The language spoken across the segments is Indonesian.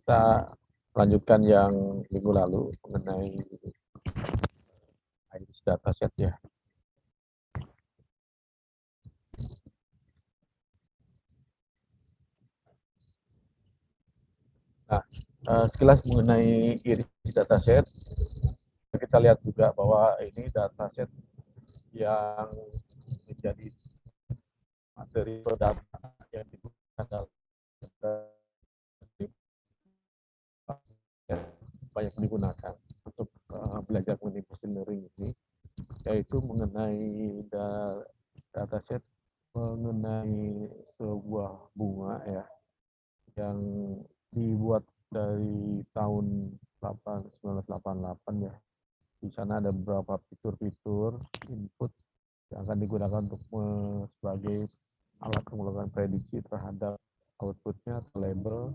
kita lanjutkan yang minggu lalu mengenai iris dataset ya. Nah, sekilas mengenai iris dataset, kita lihat juga bahwa ini dataset yang menjadi materi data yang digunakan dalam banyak digunakan untuk belajar mengenai machine learning ini, yaitu mengenai dataset mengenai sebuah bunga ya yang dibuat dari tahun 1988 ya. Di sana ada beberapa fitur-fitur input yang akan digunakan untuk sebagai alat melakukan prediksi terhadap outputnya atau label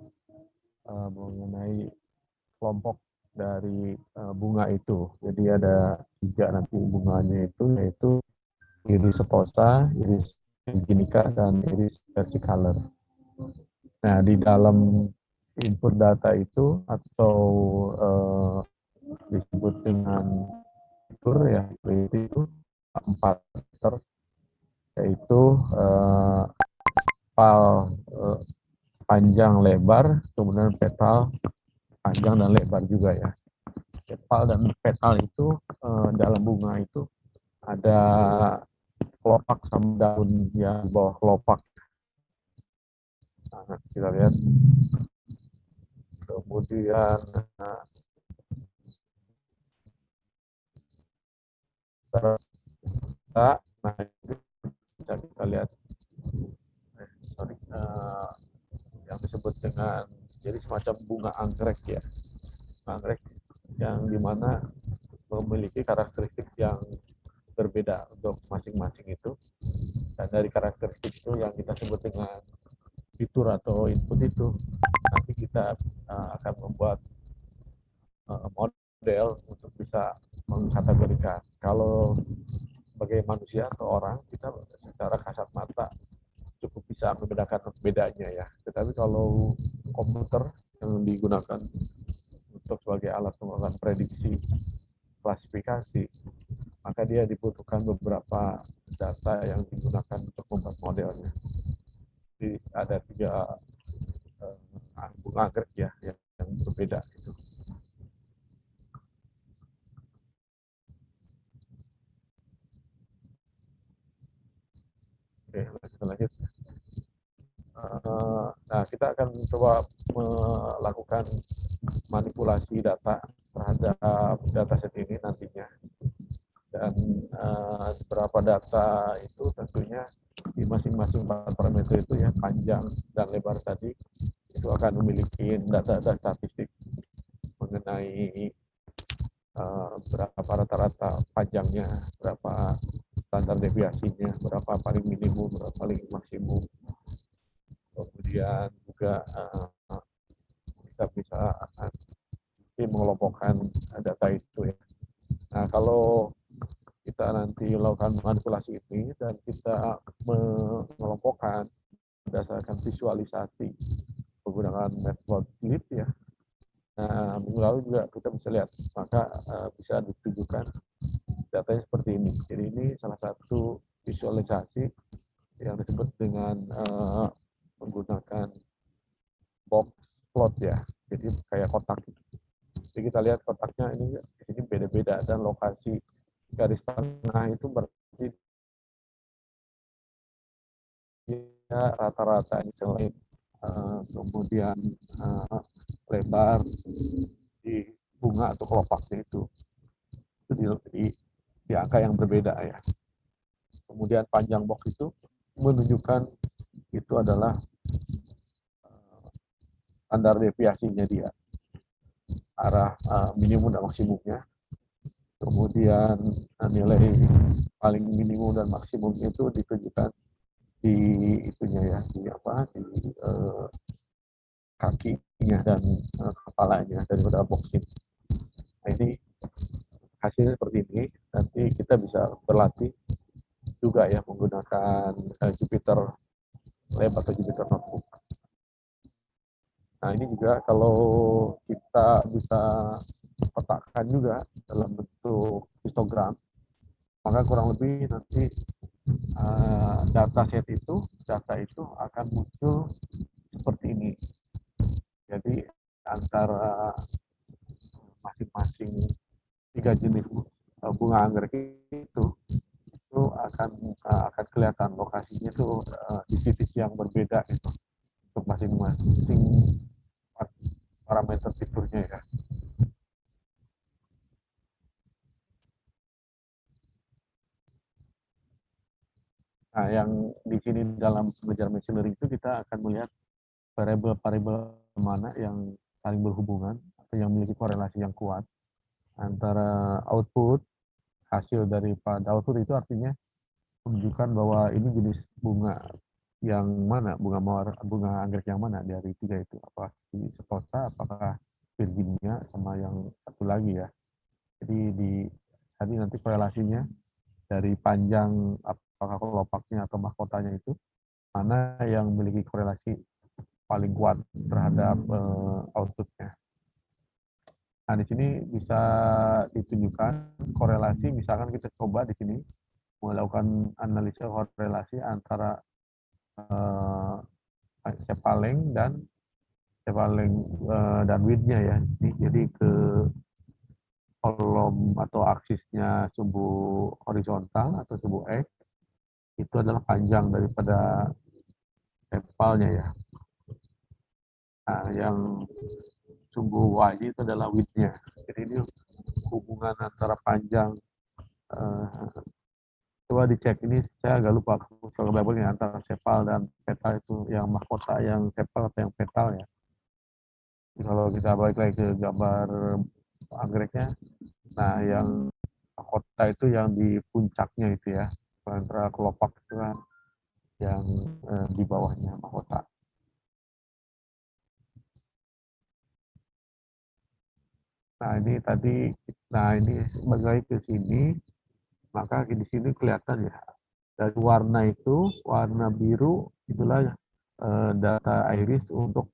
mengenai kelompok dari bunga itu. Jadi ada 3 nanti bunganya itu, yaitu iris seposa, iris ginica, dan iris versicolor. Nah, di dalam input data itu atau disebut dengan fitur ya, itu 4 fitur, yaitu pal panjang lebar, kemudian petal panjang dan lebar juga ya. Petal dan petal itu dalam bunga itu ada kelopak sama daun ya di bawah kelopak. Nah, kita lihat. Kemudian nah itu bisa kita lihat yang disebut dengan jadi semacam bunga anggrek ya, anggrek yang dimana memiliki karakteristik yang berbeda untuk masing-masing itu, dan dari karakteristik itu yang kita sebut dengan fitur atau input itu nanti kita akan membuat model untuk bisa mengkategorikan. Kalau sebagai manusia atau orang, kita secara kasat mata cukup bisa membedakan bedanya ya. Tetapi kalau komputer yang digunakan untuk sebagai alat melakukan prediksi klasifikasi, maka dia dibutuhkan beberapa data yang digunakan untuk membuat modelnya. Jadi ada 3 bunga anggrek ya yang berbeda itu. Oke, lanjut. Nah, kita akan coba melakukan manipulasi data terhadap dataset ini nantinya. Dan beberapa data itu tentunya di masing-masing parameter itu ya, panjang dan lebar tadi, itu akan memiliki data-data statistik mengenai berapa rata-rata panjangnya, berapa standar deviasinya, berapa paling minimum, berapa paling maksimum. Kemudian juga kita bisa mengelompokkan data itu ya. Nah, kalau kita nanti lakukan manipulasi ini dan kita mengelompokkan berdasarkan visualisasi menggunakan matplotlib ya. Nah, minggu lalu juga kita bisa lihat, maka bisa ditunjukkan datanya seperti ini. Jadi ini salah satu visualisasi yang disebut dengan menggunakan box plot ya. Jadi kayak kotak. Jadi kita lihat kotaknya ini beda-beda, dan lokasi garis tengah itu berarti dia rata-rata ini selain kemudian lebar di bunga atau kelopaknya itu di angka yang berbeda ya. Kemudian panjang box itu menunjukkan itu adalah standar deviasinya dia, arah minimum dan maksimumnya. Kemudian nilai paling minimum dan maksimum itu ditunjukkan di itunya ya, di kakinya dan kepalanya daripada box ini. Nah, ini hasilnya seperti ini. Nanti kita bisa berlatih juga ya menggunakan Jupyter Lab atau Jupyter Notebook. Nah, ini juga kalau kita bisa petakan juga dalam bentuk histogram, maka kurang lebih nanti data itu akan muncul seperti ini. Jadi antara masing-masing tiga jenis bunga anggrek itu akan kelihatan lokasinya itu di titik yang berbeda itu untuk masing-masing parameter fiturnya ya. Nah, yang di sini dalam belajar machine learning itu kita akan melihat variabel-variabel mana yang saling berhubungan atau yang memiliki korelasi yang kuat antara output, hasil daripada output itu artinya menunjukkan bahwa ini jenis bunga yang mana, bunga anggrek yang mana dari tiga itu, apakah di Setosa, apakah Virginia, sama yang satu lagi ya. Jadi tadi nanti korelasinya dari panjang apakah kelopaknya atau mahkotanya itu mana yang memiliki korelasi paling kuat terhadap outputnya. Nah, di sini bisa ditunjukkan korelasi, misalkan kita coba di sini melakukan analisa korelasi antara cepaling dan width-nya ya. Jadi ke kolom atau aksisnya sumbu horizontal atau sumbu X itu adalah panjang daripada cepalnya ya. Nah, yang sumbu Y itu adalah width-nya. Jadi ini hubungan antara panjang coba dicek, ini saya agak lupa kalau labelnya antara sepal dan petal itu yang mahkota yang sepal atau yang petal ya. Jadi kalau kita balik lagi ke gambar anggreknya, nah yang mahkota itu yang di puncaknya itu ya, antara kelopak itu kan yang di bawahnya mahkota. Nah ini balik lagi ke sini, maka di sini kelihatan ya dari warna itu, warna biru itulah data iris untuk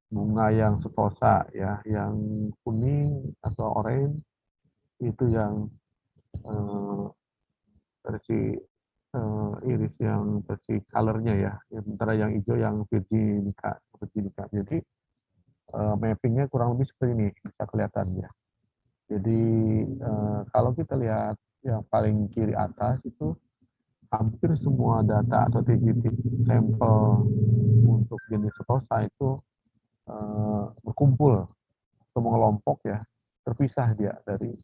bunga yang setosa ya, yang kuning atau orange itu yang eh, versi iris yang versi colornya ya, sementara yang hijau yang virginica. Jadi mappingnya kurang lebih seperti ini bisa kelihatan ya. Jadi kalau kita lihat yang paling kiri atas itu hampir semua data atau titik sampel untuk jenis setosa itu berkumpul atau mengelompok ya, terpisah dia dari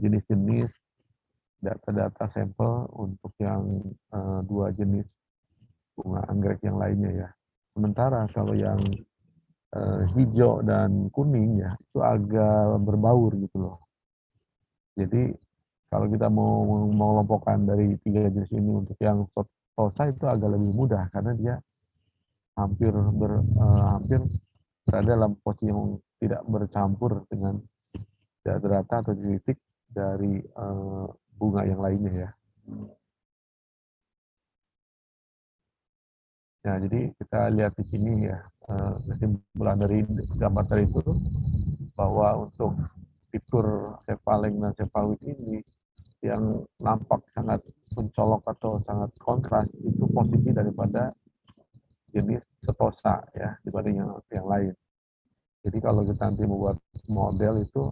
jenis-jenis data-data sampel untuk yang dua jenis bunga anggrek yang lainnya ya. Sementara kalau yang hijau dan kuning ya itu agak berbaur gitu loh. Jadi kalau kita mau mengelompokkan dari tiga jenis ini untuk yang Tosa itu agak lebih mudah karena dia hampir berada dalam posisi yang tidak bercampur dengan data atau titik dari bunga yang lainnya ya. Nah, jadi kita lihat di sini ya, kesimpulan dari gambar tadi itu bahwa untuk fitur cepaling dan cepalwid ini yang nampak sangat mencolok atau sangat kontras itu posisi daripada jenis setosa ya dibanding yang lain. Jadi kalau kita nanti membuat model itu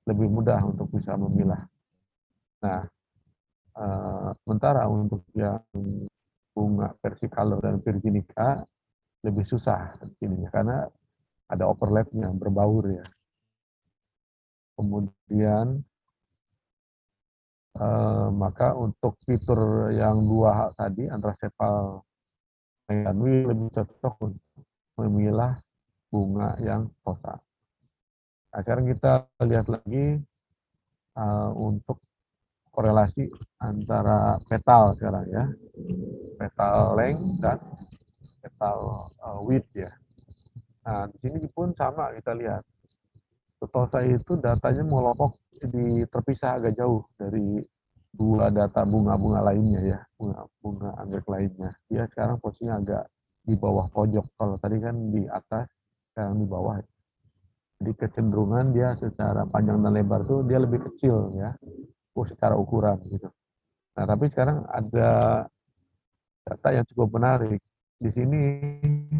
lebih mudah untuk bisa memilah. Nah, sementara untuk yang bunga versicolor dan virginica lebih susah ininya karena ada overlapnya, berbaur ya. Kemudian maka untuk fitur yang dua hal tadi antara sepal dan lebih cocok untuk memilah bunga yang kosa. Nah, sekarang kita lihat lagi untuk korelasi antara petal sekarang ya, petal length dan petal width ya. Nah, di sini pun sama kita lihat. Setosa itu datanya mengelompok terpisah agak jauh dari dua data bunga-bunga lainnya ya, bunga anggrek lainnya. Dia sekarang posisinya agak di bawah pojok. Kalau tadi kan di atas, sekarang di bawah. Jadi kecenderungan dia secara panjang dan lebar tuh dia lebih kecil ya, secara ukuran gitu. Nah, tapi sekarang ada data yang cukup menarik. Di sini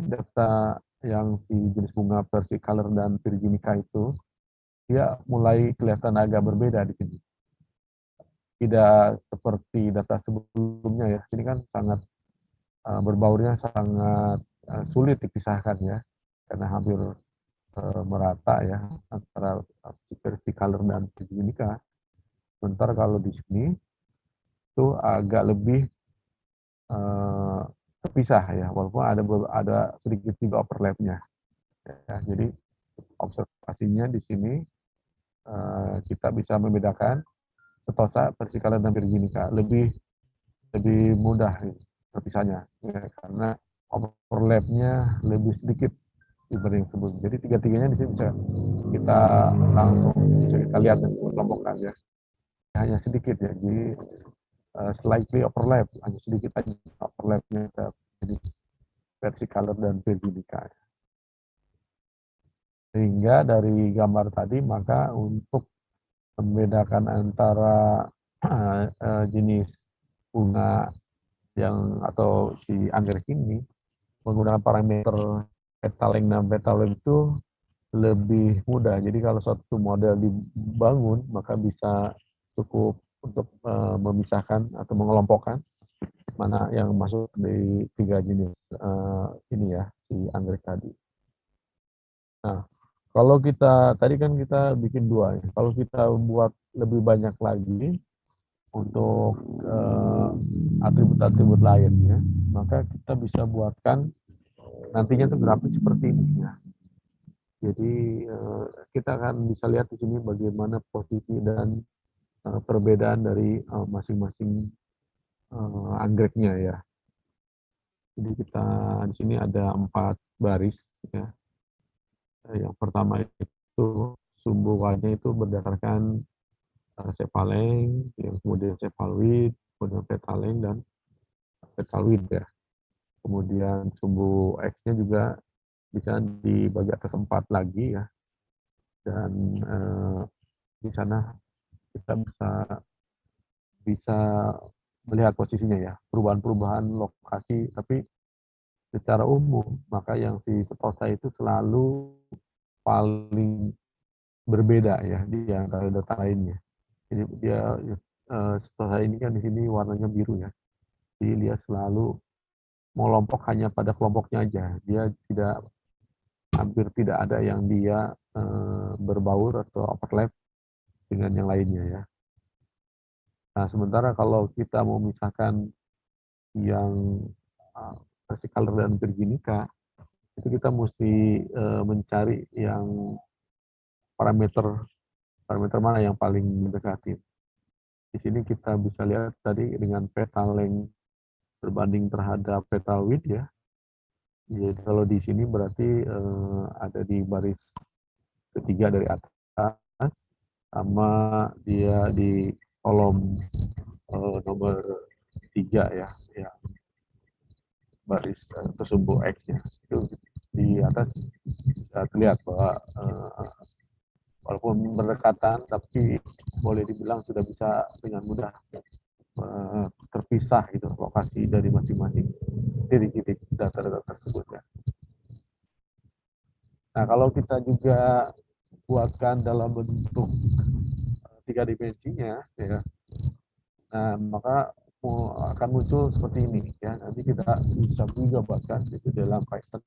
data yang si jenis bunga Versicolor dan Virginica itu, dia mulai kelihatan agak berbeda di sini. Tidak seperti data sebelumnya ya. Ini kan sangat berbaurnya sangat sulit dipisahkan ya, karena hampir merata ya antara Versicolor dan Virginica. Sementara kalau di sini itu agak lebih eh, terpisah ya, walaupun ada sedikit juga overlapnya. Ya, jadi observasinya di sini kita bisa membedakan Setosa, Versicolor dan Virginica lebih lebih mudah terpisahnya ya, karena overlapnya lebih sedikit dibanding sebelumnya. Jadi tiga-tiganya di sini bisa kita langsung bisa kita lihat dan kelompokkan ya. Hanya sedikit ya, jadi slightly overlap, hanya sedikit aja overlapnya jadi Versicolor dan Virginica. Sehingga dari gambar tadi maka untuk membedakan antara jenis bunga yang atau si anggrek ini menggunakan parameter petal length dan petal width itu lebih mudah. Jadi kalau suatu model dibangun maka bisa cukup untuk memisahkan atau mengelompokkan mana yang masuk di tiga jenis ini ya si anggrek tadi. Nah, kalau kita tadi kan kita bikin dua ya. Kalau kita buat lebih banyak lagi untuk atribut-atribut lainnya, maka kita bisa buatkan nantinya tuh grafik seperti ini ya. Jadi kita akan bisa lihat di sini bagaimana posisi dan perbedaan dari masing-masing anggreknya ya. Jadi kita di sini ada 4 baris ya. Yang pertama itu sumbu Y-nya itu berdasarkan cephalength, yang kemudian cephal width, kemudian petal length dan petal width ya. Kemudian sumbu X-nya juga bisa dibagi atas 4 lagi ya. Dan di sana kita bisa bisa melihat posisinya ya, perubahan-perubahan lokasi, tapi secara umum maka yang si Setosa itu selalu paling berbeda ya di antara data lainnya. Jadi dia Setosa ini kan di sini warnanya biru ya. Jadi dia selalu mengelompok hanya pada kelompoknya aja. Dia hampir tidak ada yang dia berbaur atau overlap dengan yang lainnya ya. Nah, sementara kalau kita mau memisahkan yang Versicolor dan Virginica, itu kita mesti mencari yang parameter parameter mana yang paling mendekati. Di sini kita bisa lihat tadi dengan petal length berbanding terhadap petal width ya. Jadi kalau di sini berarti ada di baris ketiga dari atas, sama dia di kolom nomor 3 ya, ya baris tersumbu X-nya. Itu di atas terlihat bahwa walaupun berdekatan, tapi boleh dibilang sudah bisa dengan mudah terpisah gitu lokasi dari masing-masing titik-titik data-data tersebut ya. Nah, kalau kita juga buatkan dalam bentuk 3 dimensinya ya, nah maka akan muncul seperti ini ya. Nanti kita bisa juga buatkan itu dalam Python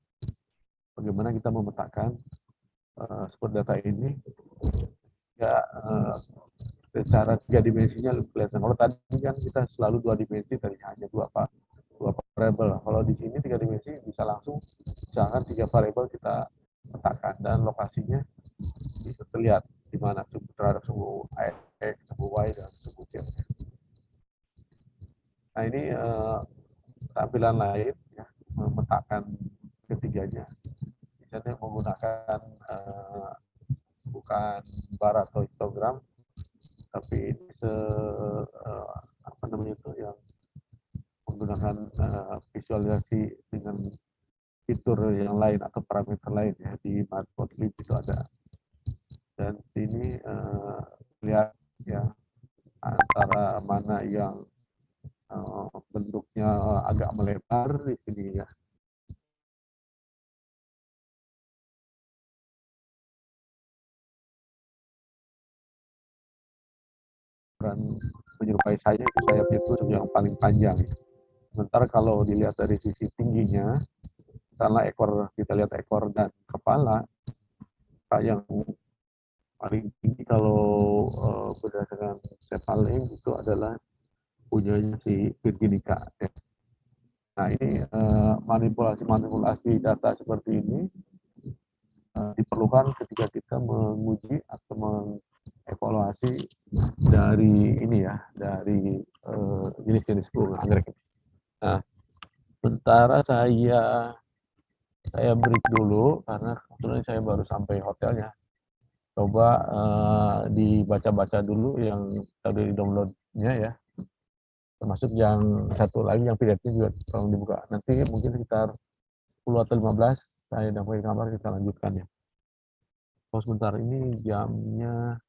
bagaimana kita memetakan seperti data ini ya secara 3 dimensinya lebih kelihatan. Kalau tadi kan kita selalu 2 dimensi, tadi hanya dua variabel. Kalau di sini 3 dimensi bisa langsung misalkan 3 variabel kita petakan dan lokasinya bisa terlihat di mana terhadap sumbu X, sumbu Y, dan sumbu Z. Nah ini tampilan lain ya, memetakan ketiganya. Misalnya menggunakan bukan bar atau histogram, tapi ini apa namanya itu yang menggunakan visualisasi dengan image itu ada. Dan sini lihat ya antara mana yang bentuknya agak melebar di sini ya. Dan menyerupai saya itu sayapnya itu yang paling panjang. Sementara kalau dilihat dari sisi tingginya, karena kita lihat ekor dan kepala, yang paling tinggi kalau berdasarkan Cephalaeng itu adalah punyanya si Virginica. Ya. Nah ini manipulasi data seperti ini diperlukan ketika kita menguji atau mengevaluasi dari ini ya, dari jenis-jenis burung anggrek. Nah, sementara saya break dulu karena kebetulan saya baru sampai hotelnya. Coba dibaca-baca dulu yang tadi downloadnya ya. Termasuk yang satu lagi yang PDF-nya juga tolong dibuka. Nanti mungkin sekitar 10 atau 15 saya dapat kamar kita lanjutkan ya. Oh sebentar ini jamnya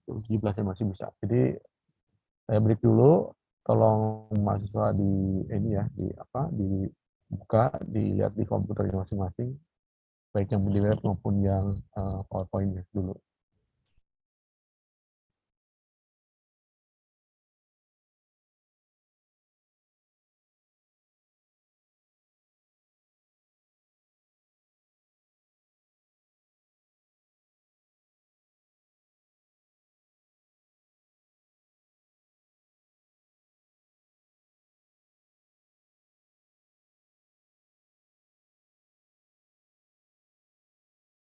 17 ya masih bisa. Jadi saya break dulu. Tolong mahasiswa di ini ya dibuka, dilihat di komputernya masing-masing, baik yang di web maupun yang PowerPoint-nya dulu.